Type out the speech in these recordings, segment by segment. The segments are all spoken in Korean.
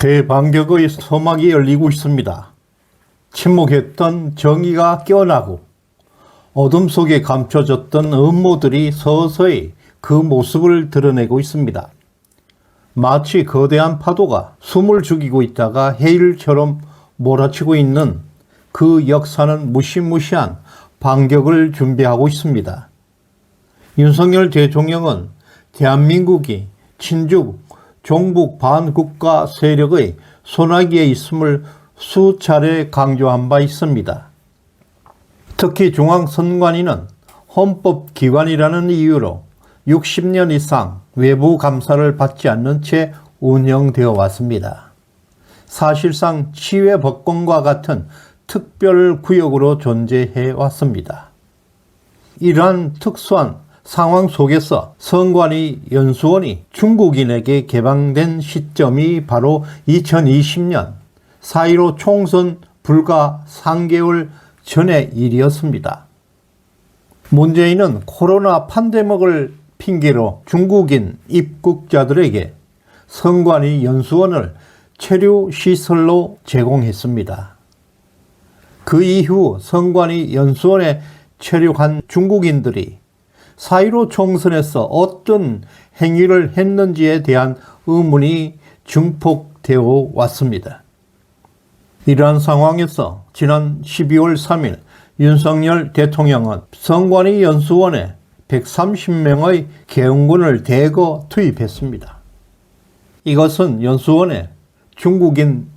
대반격의 서막이 열리고 있습니다. 침묵했던 정의가 깨어나고 어둠 속에 감춰졌던 음모들이 서서히 그 모습을 드러내고 있습니다. 마치 거대한 파도가 숨을 죽이고 있다가 해일처럼 몰아치고 있는 그 역사는 무시무시한 반격을 준비하고 있습니다. 윤석열 대통령은 대한민국이 친중, 종북 반국가 세력의 손아귀에 있음을 수차례 강조한 바 있습니다. 특히 중앙선관위는 헌법기관이라는 이유로 60년 이상 외부 감사를 받지 않는 채 운영되어 왔습니다. 사실상 치외법권과 같은 특별구역으로 존재해 왔습니다. 이러한 특수한 상황 속에서 선관위 연수원이 중국인에게 개방된 시점이 바로 2020년 4.15 총선 불과 3개월 전의 일이었습니다. 문재인은 코로나 팬데믹을 핑계로 중국인 입국자들에게 선관위 연수원을 체류시설로 제공했습니다. 그 이후 선관위 연수원에 체류한 중국인들이 4.15 총선에서 어떤 행위를 했는지에 대한 의문이 증폭되어 왔습니다. 이러한 상황에서 지난 12월 3일 윤석열 대통령은 선관위 연수원에 130명의 계엄군을 대거 투입했습니다. 이것은 연수원에 중국인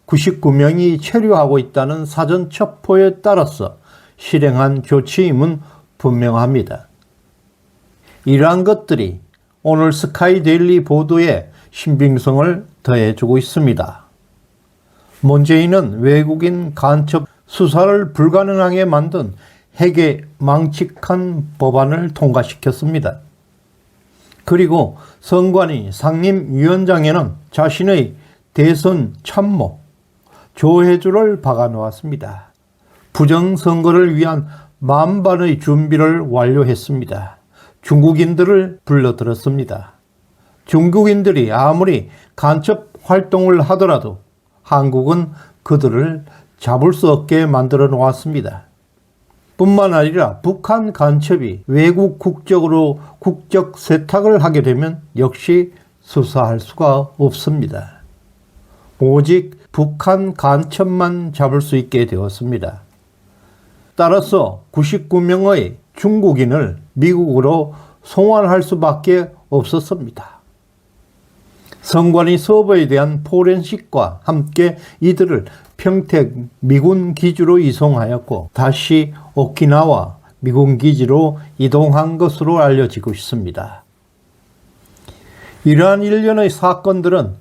99명이 체류하고 있다는 사전 첩보에 따라서 실행한 조치임은 분명합니다. 이러한 것들이 오늘 스카이데일리 보도에 신빙성을 더해주고 있습니다. 문재인은 외국인 간첩 수사를 불가능하게 만든 핵의 망측한 법안을 통과시켰습니다. 그리고 선관위 상임위원장에는 자신의 대선 참모 조혜주를 박아놓았습니다. 부정선거를 위한 만반의 준비를 완료했습니다. 중국인들을 불러들었습니다. 중국인들이 아무리 간첩 활동을 하더라도 한국은 그들을 잡을 수 없게 만들어 놓았습니다. 뿐만 아니라 북한 간첩이 외국 국적으로 국적 세탁을 하게 되면 역시 수사할 수가 없습니다. 오직 북한 간첩만 잡을 수 있게 되었습니다. 따라서 99명의 중국인을 미국으로 송환할 수밖에 없었습니다. 선관위 서버에 대한 포렌식과 함께 이들을 평택 미군 기지로 이송하였고 다시 오키나와 미군 기지로 이동한 것으로 알려지고 있습니다. 이러한 일련의 사건들은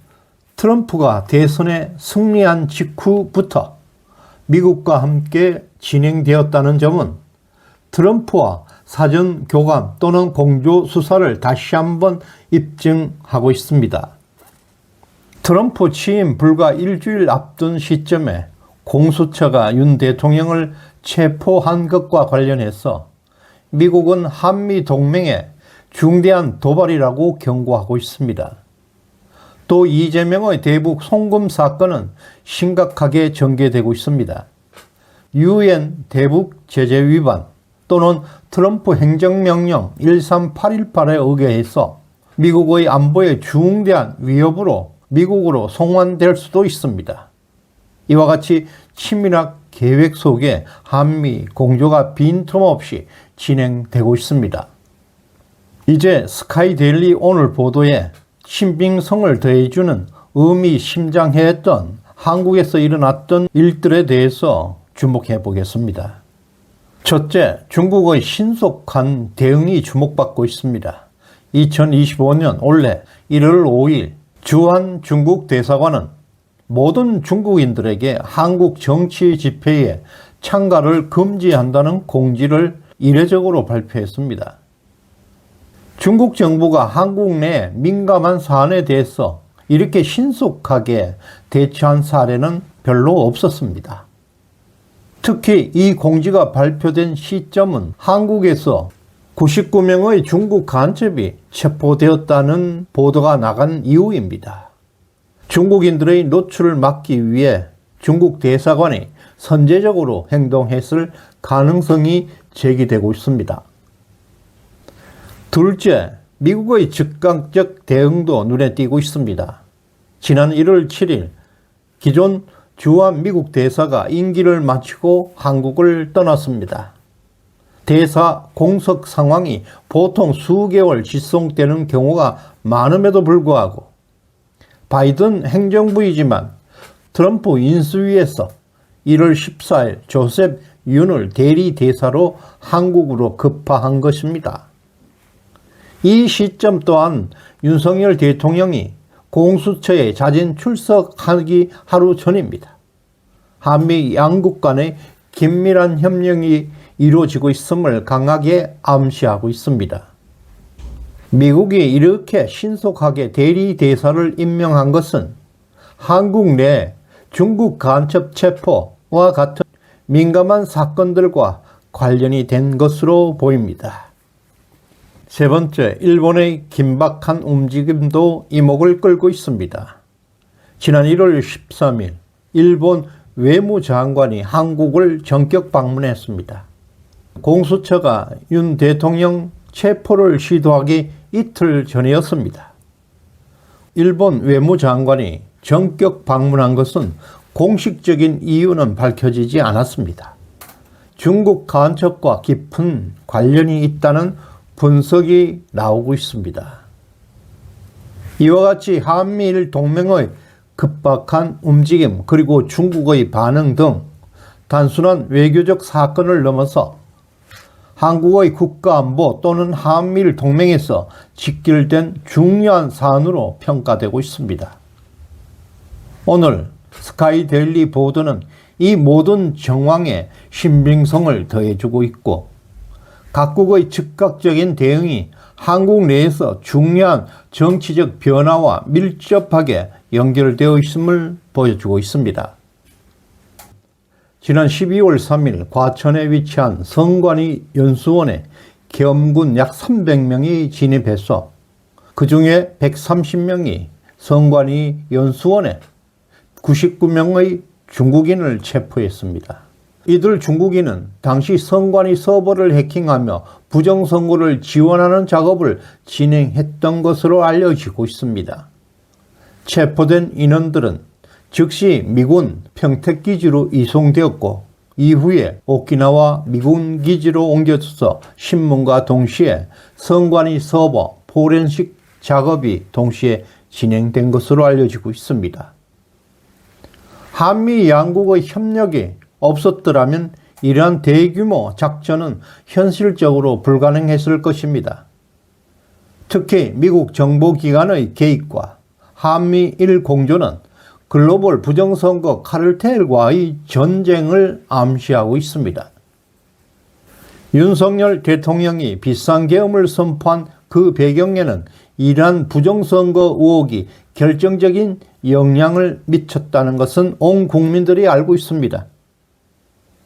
트럼프가 대선에 승리한 직후부터 미국과 함께 진행되었다는 점은 트럼프와 사전 교감 또는 공조 수사를 다시 한번 입증하고 있습니다. 트럼프 취임 불과 일주일 앞둔 시점에 공수처가 윤 대통령을 체포한 것과 관련해서 미국은 한미 동맹의 중대한 도발이라고 경고하고 있습니다. 또 이재명의 대북 송금 사건은 심각하게 전개되고 있습니다. UN 대북 제재 위반 또는 트럼프 행정명령 13818에 의거해서 미국의 안보에 중대한 위협으로 미국으로 송환될 수도 있습니다. 이와 같이 치밀한 계획 속에 한미 공조가 빈틈없이 진행되고 있습니다. 이제 스카이데일리 오늘 보도에 신빙성을 더해주는 의미심장했던 한국에서 일어났던 일들에 대해서 주목해 보겠습니다. 첫째, 중국의 신속한 대응이 주목받고 있습니다. 2025년 올해 1월 5일 주한 중국 대사관은 모든 중국인들에게 한국 정치 집회에 참가를 금지한다는 공지를 이례적으로 발표했습니다. 중국 정부가 한국 내 민감한 사안에 대해서 이렇게 신속하게 대처한 사례는 별로 없었습니다. 특히 이 공지가 발표된 시점은 한국에서 99명의 중국 간첩이 체포되었다는 보도가 나간 이후입니다. 중국인들의 노출을 막기 위해 중국 대사관이 선제적으로 행동했을 가능성이 제기되고 있습니다. 둘째, 미국의 즉각적 대응도 눈에 띄고 있습니다. 지난 1월 7일 기존 주한 미국 대사가 임기를 마치고 한국을 떠났습니다. 대사 공석 상황이 보통 수개월 지속되는 경우가 많음에도 불구하고 바이든 행정부이지만 트럼프 인수위에서 1월 14일 조셉 윤을 대리 대사로 한국으로 급파한 것입니다. 이 시점 또한 윤석열 대통령이 공수처에 자진 출석하기 하루 전입니다. 한미 양국 간의 긴밀한 협력이 이루어지고 있음을 강하게 암시하고 있습니다. 미국이 이렇게 신속하게 대리 대사를 임명한 것은 한국 내 중국 간첩 체포와 같은 민감한 사건들과 관련이 된 것으로 보입니다. 세 번째, 일본의 긴박한 움직임도 이목을 끌고 있습니다. 지난 1월 13일 일본 외무장관이 한국을 전격 방문했습니다. 공수처가 윤 대통령 체포를 시도하기 이틀 전이었습니다. 일본 외무장관이 전격 방문한 것은 공식적인 이유는 밝혀지지 않았습니다. 중국 간첩과 깊은 관련이 있다는 분석이 나오고 있습니다. 이와 같이 한미일 동맹의 급박한 움직임 그리고 중국의 반응 등 단순한 외교적 사건을 넘어서 한국의 국가안보 또는 한미일 동맹에서 직결된 중요한 사안으로 평가되고 있습니다. 오늘 스카이데일리 보도는 이 모든 정황에 신빙성을 더해주고 있고 각국의 즉각적인 대응이 한국 내에서 중요한 정치적 변화와 밀접하게 연결되어 있음을 보여주고 있습니다. 지난 12월 3일 과천에 위치한 성관위 연수원에 계엄군 약 300명이 진입해서 그 중에 130명이 성관위 연수원에 99명의 중국인을 체포했습니다. 이들 중국인은 당시 성관위 서버를 해킹하며 부정선거를 지원하는 작업을 진행했던 것으로 알려지고 있습니다. 체포된 인원들은 즉시 미군 평택기지로 이송되었고 이후에 오키나와 미군 기지로 옮겨져서 신문과 동시에 성관위 서버 포렌식 작업이 동시에 진행된 것으로 알려지고 있습니다. 한미 양국의 협력이 없었더라면 이러한 대규모 작전은 현실적으로 불가능했을 것입니다. 특히 미국 정보기관의 개입과 한미일 공조는 글로벌 부정선거 카르텔과의 전쟁을 암시하고 있습니다. 윤석열 대통령이 비상계엄을 선포한 그 배경에는 이러한 부정선거 의혹이 결정적인 영향을 미쳤다는 것은 온 국민들이 알고 있습니다.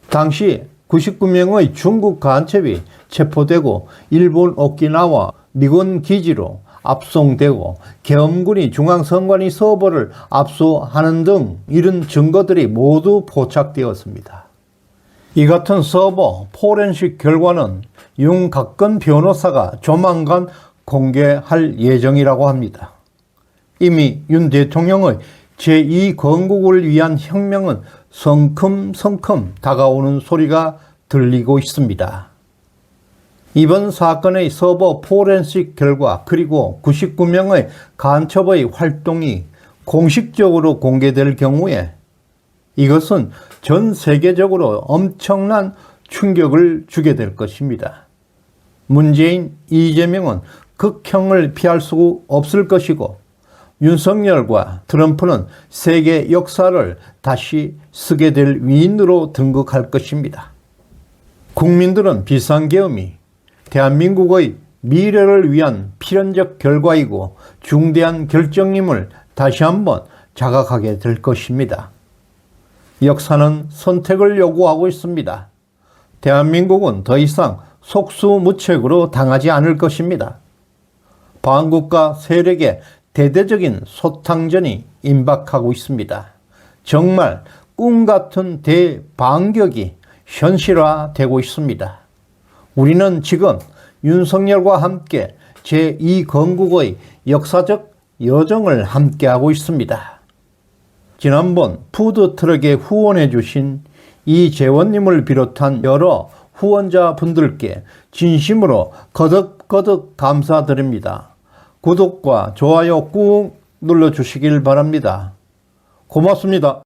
당시 99명의 중국 간첩이 체포되고 일본 오키나와 미군 기지로 압송되고 계엄군이 중앙선관위 서버를 압수하는 등 이런 증거들이 모두 포착되었습니다. 이 같은 서버 포렌식 결과는 윤곽근 변호사가 조만간 공개할 예정이라고 합니다. 이미 윤 대통령의 제2건국을 위한 혁명은 성큼성큼 다가오는 소리가 들리고 있습니다. 이번 사건의 서버 포렌식 결과 그리고 99명의 간첩의 활동이 공식적으로 공개될 경우에 이것은 전 세계적으로 엄청난 충격을 주게 될 것입니다. 문재인, 이재명은 극형을 피할 수 없을 것이고 윤석열과 트럼프는 세계 역사를 다시 쓰게 될 위인으로 등극할 것입니다. 국민들은 비상계엄이 대한민국의 미래를 위한 필연적 결과이고 중대한 결정임을 다시 한번 자각하게 될 것입니다. 역사는 선택을 요구하고 있습니다. 대한민국은 더 이상 속수무책으로 당하지 않을 것입니다. 반국가 세력의 대대적인 소탕전이 임박하고 있습니다. 정말 꿈 같은 대반격이 현실화되고 있습니다. 우리는 지금 윤석열과 함께 제2건국의 역사적 여정을 함께하고 있습니다. 지난번 푸드트럭에 후원해 주신 이재원님을 비롯한 여러 후원자분들께 진심으로 거듭거듭 감사드립니다. 구독과 좋아요 꾹 눌러주시길 바랍니다. 고맙습니다.